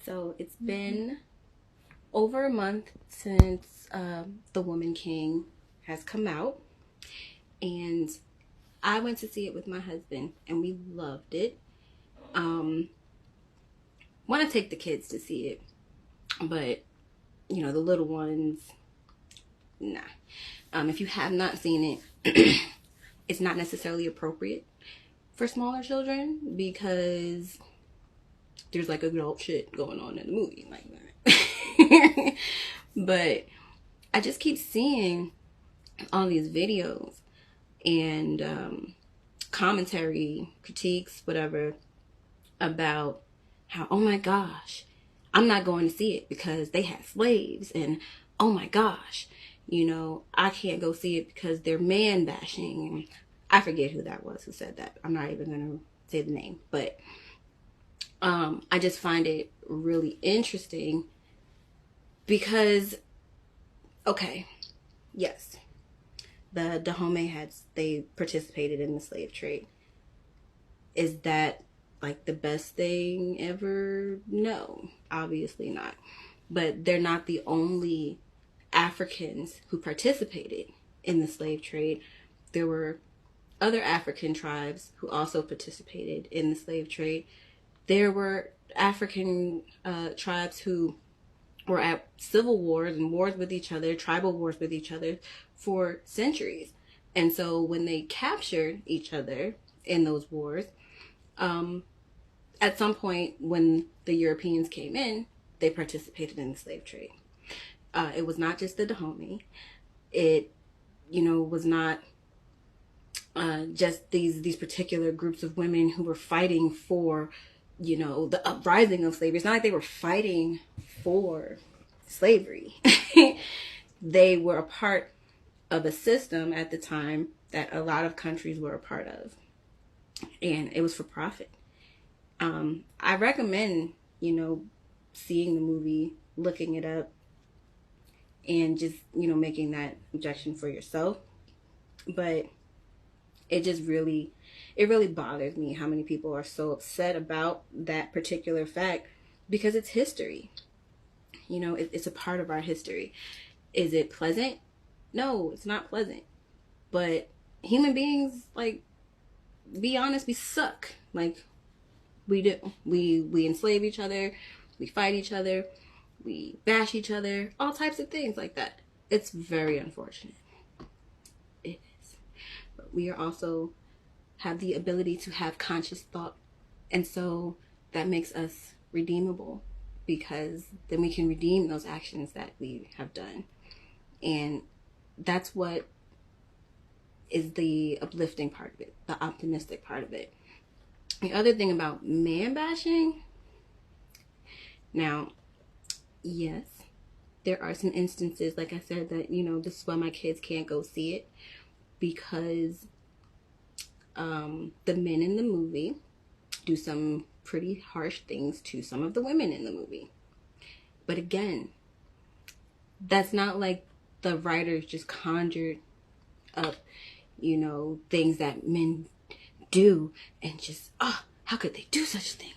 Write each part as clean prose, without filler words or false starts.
So it's been over a month since The Woman King has come out, and I went to see it with my husband, and we loved it. Want to take the kids to see it, but the little ones, nah. If you have not seen it, it's not necessarily appropriate for smaller children because there's like adult shit going on in the movie like that. But I just keep seeing all these videos and commentary, critiques, whatever, about how, oh my gosh, I'm not going to see it because they had slaves, and oh my gosh, I can't go see it because they're man bashing. And I forget who that was who said that. I'm not even going to say the name, but I just find it really interesting because, okay, yes, the Dahomey they participated in the slave trade. Is that like the best thing ever? No, obviously not. But they're not the only Africans who participated in the slave trade. There were other African tribes who also participated in the slave trade. There were African tribes who were at civil wars and wars with each other, tribal wars with each other for centuries. And so when they captured each other in those wars, at some point when the Europeans came in, they participated in the slave trade. It was not just the Dahomey. It, was not just these particular groups of women who were fighting for, the uprising of slavery. It's not like they were fighting for slavery. They were a part of a system at the time that a lot of countries were a part of. And it was for profit. I recommend, seeing the movie, looking it up, and just, making that objection for yourself. But it really bothers me how many people are so upset about that particular fact because it's history. It's a part of our history. Is it pleasant? No, it's not pleasant. But human beings, like, be honest, we suck. Like, we do. We enslave each other. We fight each other. We bash each other. All types of things like that. It's very unfortunate. It is. But we are also have the ability to have conscious thought. And so that makes us redeemable because then we can redeem those actions that we have done. And that's what is the uplifting part of it, the optimistic part of it. The other thing about man bashing, now, yes, there are some instances, like I said, that, this is why my kids can't go see it because the men in the movie do some pretty harsh things to some of the women in the movie. But again, that's not like the writers just conjured up, things that men do and just, how could they do such a thing?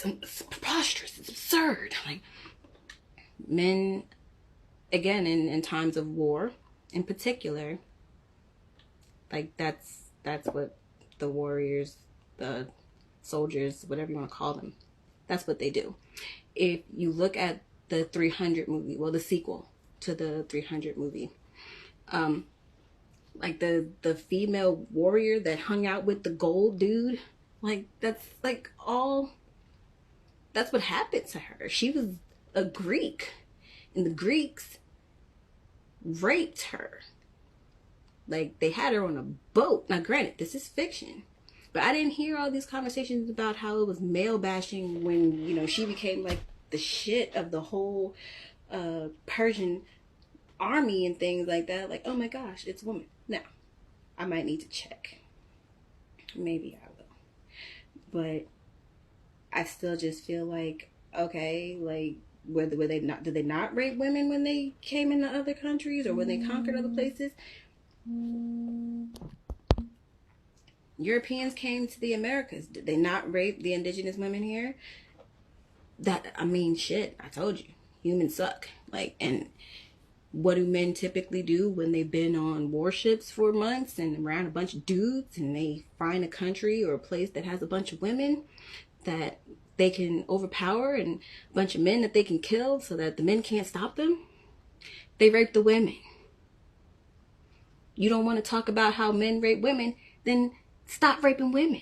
It's preposterous. It's absurd. Like, men, again, in times of war, in particular, like that's what the warriors, the soldiers, whatever you want to call them, that's what they do. If you look at the 300 movie, well, the sequel to the 300 movie, like the female warrior that hung out with the gold dude, like that's what happened to her. She was a Greek, and the Greeks raped her. Like, they had her on a boat. Now, granted, this is fiction, but I didn't hear all these conversations about how it was male bashing when, she became like the shit of the whole Persian army and things like that. Like, oh my gosh, it's a woman. Now, I might need to check. Maybe I will. But I still just feel like, okay, like, were they not? Did they not rape women when they came into other countries or when they conquered other places? Europeans came to the Americas. Did they not rape the indigenous women here? I mean, shit, I told you, humans suck. Like, and what do men typically do when they've been on warships for months and around a bunch of dudes and they find a country or a place that has a bunch of women that they can overpower and a bunch of men that they can kill so that the men can't stop them? They rape the women. You don't want to talk about how men rape women, then stop raping women.